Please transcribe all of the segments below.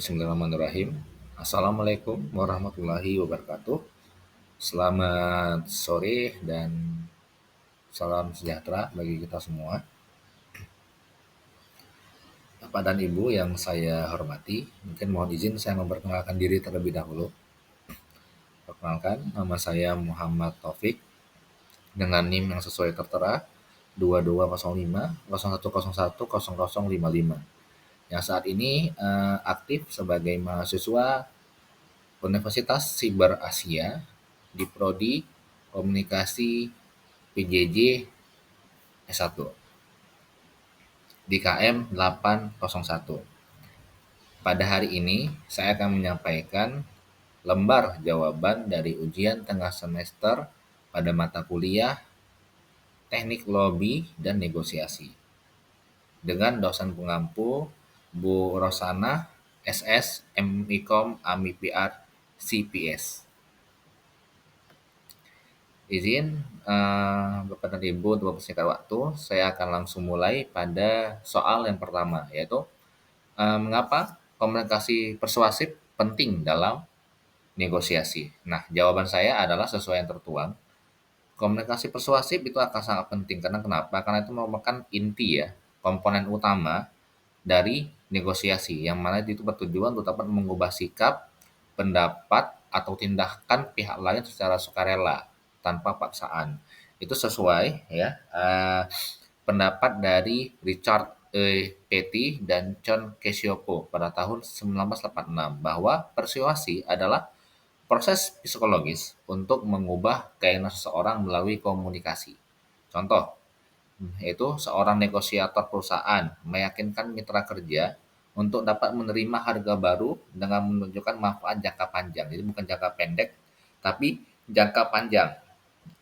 Bismillahirrahmanirrahim. Assalamualaikum warahmatullahi wabarakatuh. Selamat sore dan salam sejahtera bagi kita semua. Bapak dan Ibu yang saya hormati, mungkin mohon izin saya memperkenalkan diri terlebih dahulu. Perkenalkan, nama saya Muhammad Taufik dengan NIM yang sesuai tertera 2205 0101 0055 yang saat ini aktif sebagai mahasiswa Universitas Siber Asia di Prodi Komunikasi PJJ S1 di KM 801. Pada hari ini saya akan menyampaikan lembar jawaban dari ujian tengah semester pada mata kuliah Teknik Lobi dan Negosiasi dengan dosen pengampu Bu Rosana SS MIKOM AMIPR CPS. Izin Bapak dan Ibu untuk mempersingkat waktu, saya akan langsung mulai pada soal yang pertama, yaitu mengapa komunikasi persuasif penting dalam negosiasi. Nah, jawaban saya adalah sesuai yang tertuang. Komunikasi persuasif itu akan sangat penting karena kenapa? Karena itu merupakan inti ya, komponen utama dari negosiasi yang mana itu bertujuan untuk dapat mengubah sikap, pendapat, atau tindakan pihak lain secara sukarela tanpa paksaan. Itu sesuai ya pendapat dari Richard Petty dan John Cacioppo pada tahun 1986 bahwa persuasi adalah proses psikologis untuk mengubah keinginan seseorang melalui komunikasi. Contoh, yaitu seorang negosiator perusahaan meyakinkan mitra kerja untuk dapat menerima harga baru dengan menunjukkan manfaat jangka panjang. Jadi bukan jangka pendek, tapi jangka panjang.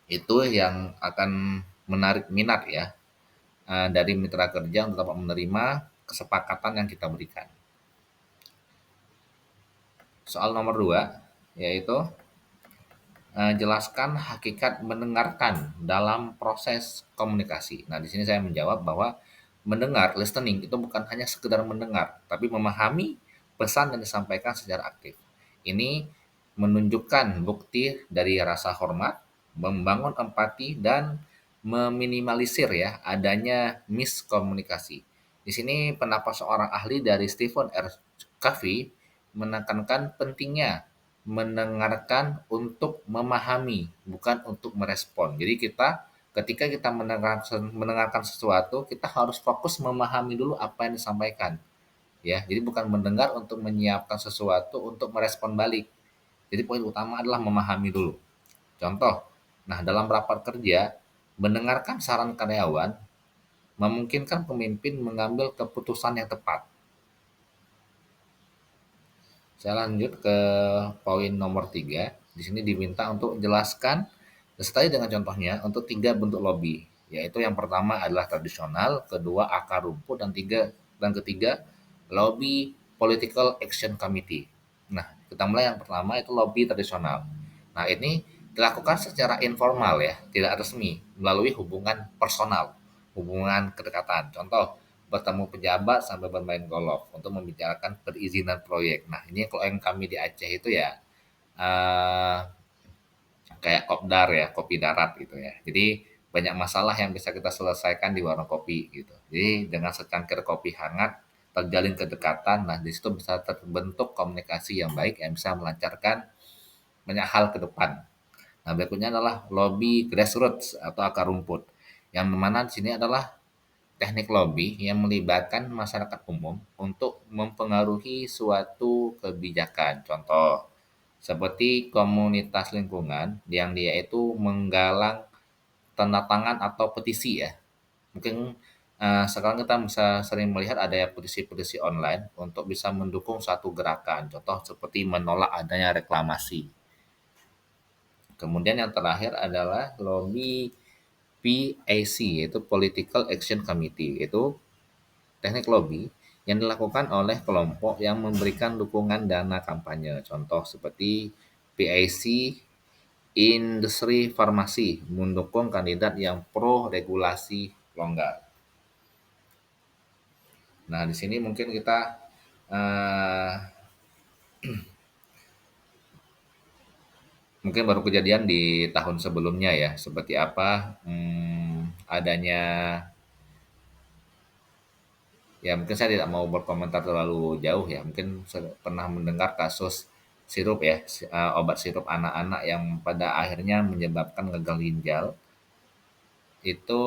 Itu yang akan menarik minat ya dari mitra kerja untuk dapat menerima kesepakatan yang kita berikan. Soal nomor 2 yaitu jelaskan hakikat mendengarkan dalam proses komunikasi. Nah, di sini saya menjawab bahwa mendengar, listening itu bukan hanya sekedar mendengar, tapi memahami pesan yang disampaikan secara aktif. Ini menunjukkan bukti dari rasa hormat, membangun empati dan meminimalisir ya adanya miskomunikasi. Di sini pendapat seorang ahli dari Stephen R. Covey menekankan pentingnya mendengarkan untuk memahami, bukan untuk merespon. Jadi ketika kita mendengarkan sesuatu, kita harus fokus memahami dulu apa yang disampaikan. Ya, jadi bukan mendengar untuk menyiapkan sesuatu untuk merespon balik. Jadi poin utama adalah memahami dulu. Contoh, nah dalam rapat kerja, mendengarkan saran karyawan memungkinkan pemimpin mengambil keputusan yang tepat. Saya lanjut ke poin nomor 3. Di sini diminta untuk jelaskan disertai dengan contohnya untuk 3 bentuk lobby, yaitu yang pertama adalah tradisional, kedua akar rumput, dan ketiga lobby political action committee. Nah, kita mulai yang pertama itu lobby tradisional. Nah, ini dilakukan secara informal ya, tidak resmi, melalui hubungan personal, hubungan kedekatan. Contoh, bertemu pejabat sampai bermain golf untuk membicarakan perizinan proyek. Nah, ini kalau yang kami di Aceh itu ya eh, kayak kopdar ya, kopi darat gitu ya. Jadi banyak masalah yang bisa kita selesaikan di warung kopi gitu. Jadi dengan secangkir kopi hangat terjalin kedekatan, nah di situ bisa terbentuk komunikasi yang baik yang bisa melancarkan banyak hal ke depan. Nah, berikutnya adalah lobby grassroots atau akar rumput. Yang mana di sini adalah teknik lobby yang melibatkan masyarakat umum untuk mempengaruhi suatu kebijakan. Contoh, seperti komunitas lingkungan yang dia itu menggalang tanda tangan atau petisi ya. Mungkin sekarang kita bisa sering melihat ada ya petisi-petisi online untuk bisa mendukung satu gerakan. Contoh seperti menolak adanya reklamasi. Kemudian yang terakhir adalah lobby PAC, yaitu Political Action Committee, yaitu teknik lobby yang dilakukan oleh kelompok yang memberikan dukungan dana kampanye. Contoh seperti PAC Industri Farmasi mendukung kandidat yang pro regulasi longgar. Nah, di sini mungkin kita eh, mungkin baru kejadian di tahun sebelumnya ya, seperti apa adanya, ya mungkin saya tidak mau berkomentar terlalu jauh ya, mungkin pernah mendengar kasus sirup ya, obat sirup anak-anak yang pada akhirnya menyebabkan gagal ginjal, itu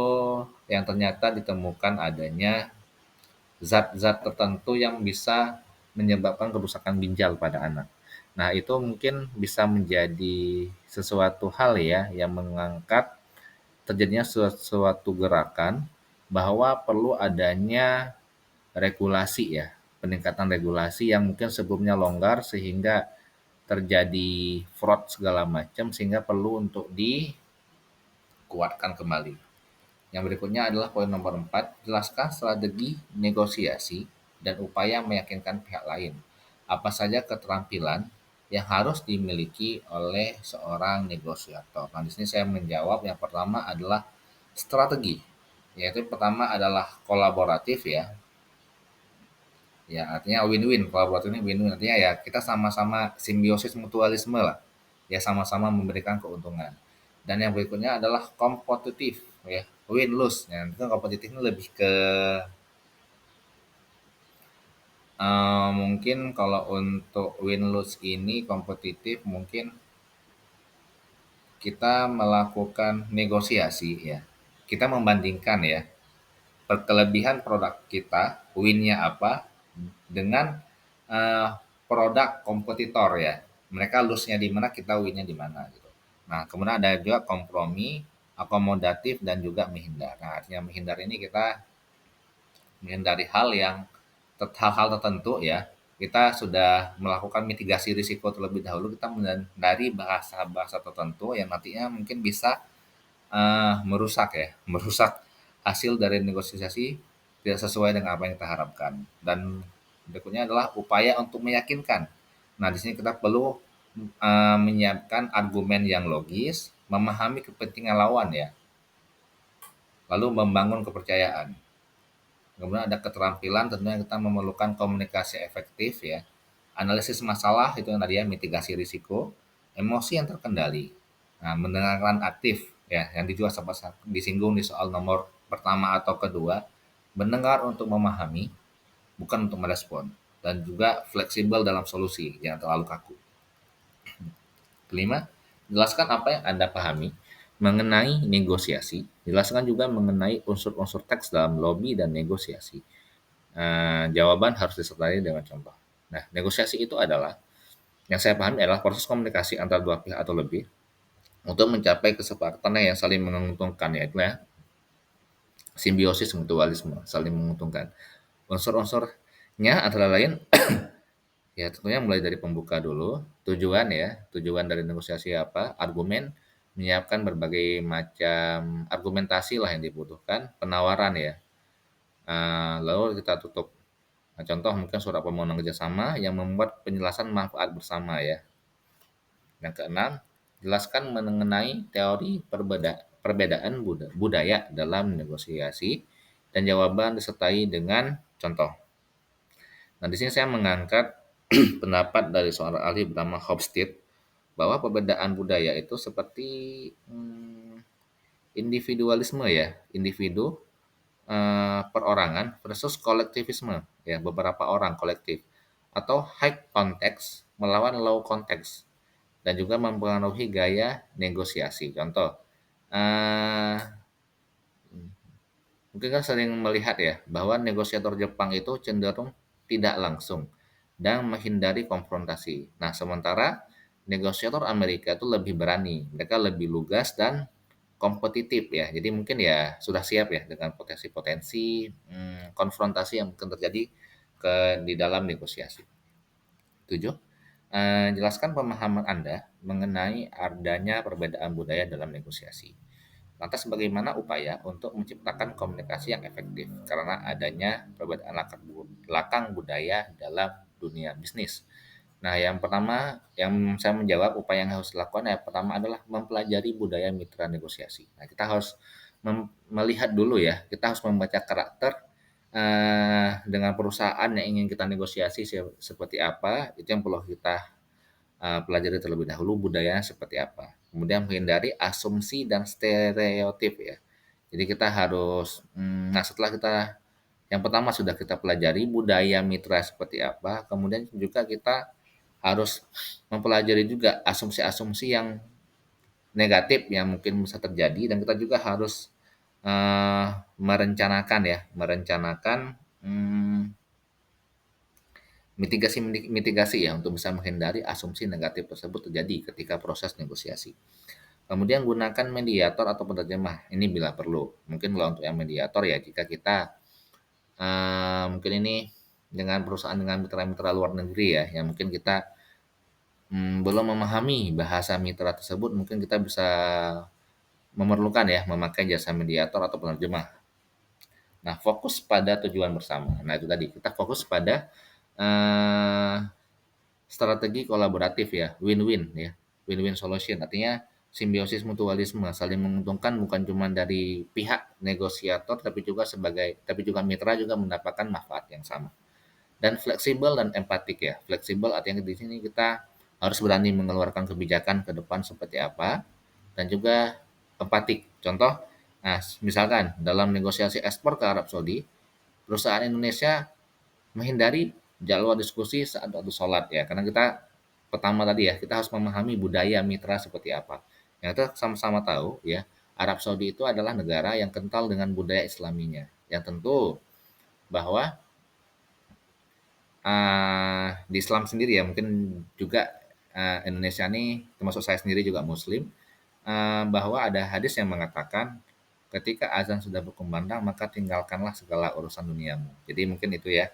yang ternyata ditemukan adanya zat-zat tertentu yang bisa menyebabkan kerusakan ginjal pada anak. Nah, itu mungkin bisa menjadi sesuatu hal ya yang mengangkat terjadinya suatu gerakan bahwa perlu adanya regulasi ya, peningkatan regulasi yang mungkin sebelumnya longgar sehingga terjadi fraud segala macam sehingga perlu untuk dikuatkan kembali. Yang berikutnya adalah poin nomor 4, jelaskan strategi negosiasi dan upaya meyakinkan pihak lain. Apa saja keterampilan yang harus dimiliki oleh seorang negosiator. Nah, di sini saya menjawab yang pertama adalah strategi. Yaitu pertama adalah kolaboratif ya. Ya, artinya win-win. Kolaboratif ini win-win. Artinya ya kita sama-sama simbiosis mutualisme lah. Ya, sama-sama memberikan keuntungan. Dan yang berikutnya adalah kompetitif ya, win lose. Nah, itu kompetitif ini lebih ke mungkin kalau untuk win lose ini kompetitif mungkin kita melakukan negosiasi ya. Kita membandingkan ya kelebihan produk kita, win-nya apa dengan eh, produk kompetitor ya. Mereka lose-nya di mana, kita win-nya di mana gitu. Nah, kemudian ada juga kompromi, akomodatif dan juga menghindar. Nah, artinya menghindar ini kita menghindari hal-hal tertentu ya. Kita sudah melakukan mitigasi risiko terlebih dahulu, kita menghindari bahasa-bahasa tertentu yang nantinya mungkin bisa merusak ya, merusak hasil dari negosiasi tidak sesuai dengan apa yang kita harapkan. Dan berikutnya adalah upaya untuk meyakinkan. Nah, di sini kita perlu menyiapkan argumen yang logis, memahami kepentingan lawan ya, lalu membangun kepercayaan. Kemudian ada keterampilan, tentunya kita memerlukan komunikasi efektif ya, analisis masalah itu yang tadi ya, mitigasi risiko, emosi yang terkendali, nah, mendengarkan aktif ya, yang juga sempat disinggung di soal nomor pertama atau kedua, mendengar untuk memahami, bukan untuk merespon, dan juga fleksibel dalam solusi, jangan terlalu kaku. Kelima, jelaskan apa yang Anda pahami mengenai negosiasi. Jelaskan juga mengenai unsur-unsur teks dalam lobby dan negosiasi. Jawaban harus disertai dengan contoh. Nah, negosiasi itu adalah, yang saya pahami adalah proses komunikasi antara dua pihak atau lebih untuk mencapai kesepakatan yang saling menguntungkan, yaitu ya, simbiosis mutualisme, saling menguntungkan. Unsur-unsurnya antara lain ya tentunya mulai dari pembuka dulu, tujuan ya, tujuan dari negosiasi apa, argumen, menyiapkan berbagai macam argumentasi lah yang dibutuhkan, penawaran ya. Lalu kita tutup. Nah, contoh mungkin surat permohonan kerjasama yang membuat penjelasan manfaat bersama ya. Yang keenam, jelaskan mengenai teori perbedaan budaya dalam negosiasi dan jawaban disertai dengan contoh. Nah, di sini saya mengangkat pendapat dari seorang ahli bernama Hofstede bahwa perbedaan budaya itu seperti individualisme ya, individu perorangan versus kolektivisme ya, beberapa orang kolektif, atau high context melawan low context dan juga mempengaruhi gaya negosiasi. Contoh, eh, mungkin kan sering melihat ya bahwa negosiator Jepang itu cenderung tidak langsung dan menghindari konfrontasi. Nah, sementara negosiator Amerika itu lebih berani, mereka lebih lugas dan kompetitif ya. Jadi mungkin ya sudah siap ya dengan potensi-potensi konfrontasi yang mungkin terjadi di dalam negosiasi. 7. Jelaskan pemahaman Anda mengenai adanya perbedaan budaya dalam negosiasi. Lantas bagaimana upaya untuk menciptakan komunikasi yang efektif karena adanya perbedaan latar budaya dalam dunia bisnis? Nah, yang pertama yang saya menjawab upaya yang harus dilakukan yang pertama adalah mempelajari budaya mitra negosiasi. Nah, kita harus melihat dulu ya, kita harus membaca karakter dengan perusahaan yang ingin kita negosiasi seperti apa, itu yang perlu kita pelajari terlebih dahulu budayanya seperti apa. Kemudian menghindari asumsi dan stereotip ya. Jadi kita harus, nah setelah kita yang pertama sudah kita pelajari budaya mitra seperti apa, kemudian juga kita harus mempelajari juga asumsi-asumsi yang negatif yang mungkin bisa terjadi dan kita juga harus merencanakan ya, merencanakan mitigasi mitigasi ya untuk bisa menghindari asumsi negatif tersebut terjadi ketika proses negosiasi. Kemudian gunakan mediator atau penerjemah. Ini bila perlu. Mungkin kalau untuk yang mediator ya jika kita mungkin ini dengan perusahaan dengan mitra-mitra luar negeri ya, yang mungkin kita belum memahami bahasa mitra tersebut, mungkin kita bisa memerlukan ya memakai jasa mediator atau penerjemah. Nah, fokus pada tujuan bersama. Nah, itu tadi kita fokus pada eh, strategi kolaboratif ya, win-win ya, win-win solution. Artinya simbiosis mutualisme, saling menguntungkan bukan cuma dari pihak negosiator tapi juga mitra juga mendapatkan manfaat yang sama. Dan fleksibel dan empatik ya. Fleksibel artinya di sini kita harus berani mengeluarkan kebijakan ke depan seperti apa dan juga empatik. Contoh, nah misalkan dalam negosiasi ekspor ke Arab Saudi, perusahaan Indonesia menghindari jadwal diskusi saat waktu sholat ya, karena kita pertama tadi ya, kita harus memahami budaya mitra seperti apa. Yang kita sama-sama tahu ya, Arab Saudi itu adalah negara yang kental dengan budaya Islaminya. Yang tentu bahwa di Islam sendiri ya, mungkin juga Indonesia ini termasuk saya sendiri juga Muslim, bahwa ada hadis yang mengatakan ketika azan sudah berkumandang maka tinggalkanlah segala urusan duniamu. Jadi mungkin itu ya,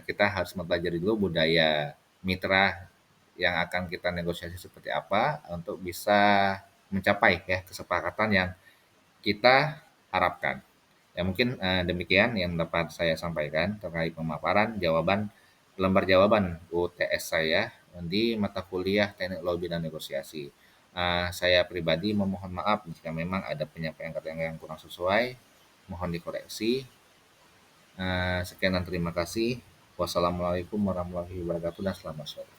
kita harus mempelajari dulu budaya mitra yang akan kita negosiasi seperti apa untuk bisa mencapai ya kesepakatan yang kita harapkan. Ya mungkin demikian yang dapat saya sampaikan terkait pemaparan lembar jawaban UTS saya di mata kuliah Teknik Lobby dan Negosiasi. Saya pribadi memohon maaf jika memang ada penyampaian kata yang kurang sesuai, mohon dikoreksi. Sekian dan terima kasih. Wassalamualaikum warahmatullahi wabarakatuh dan selamat sore.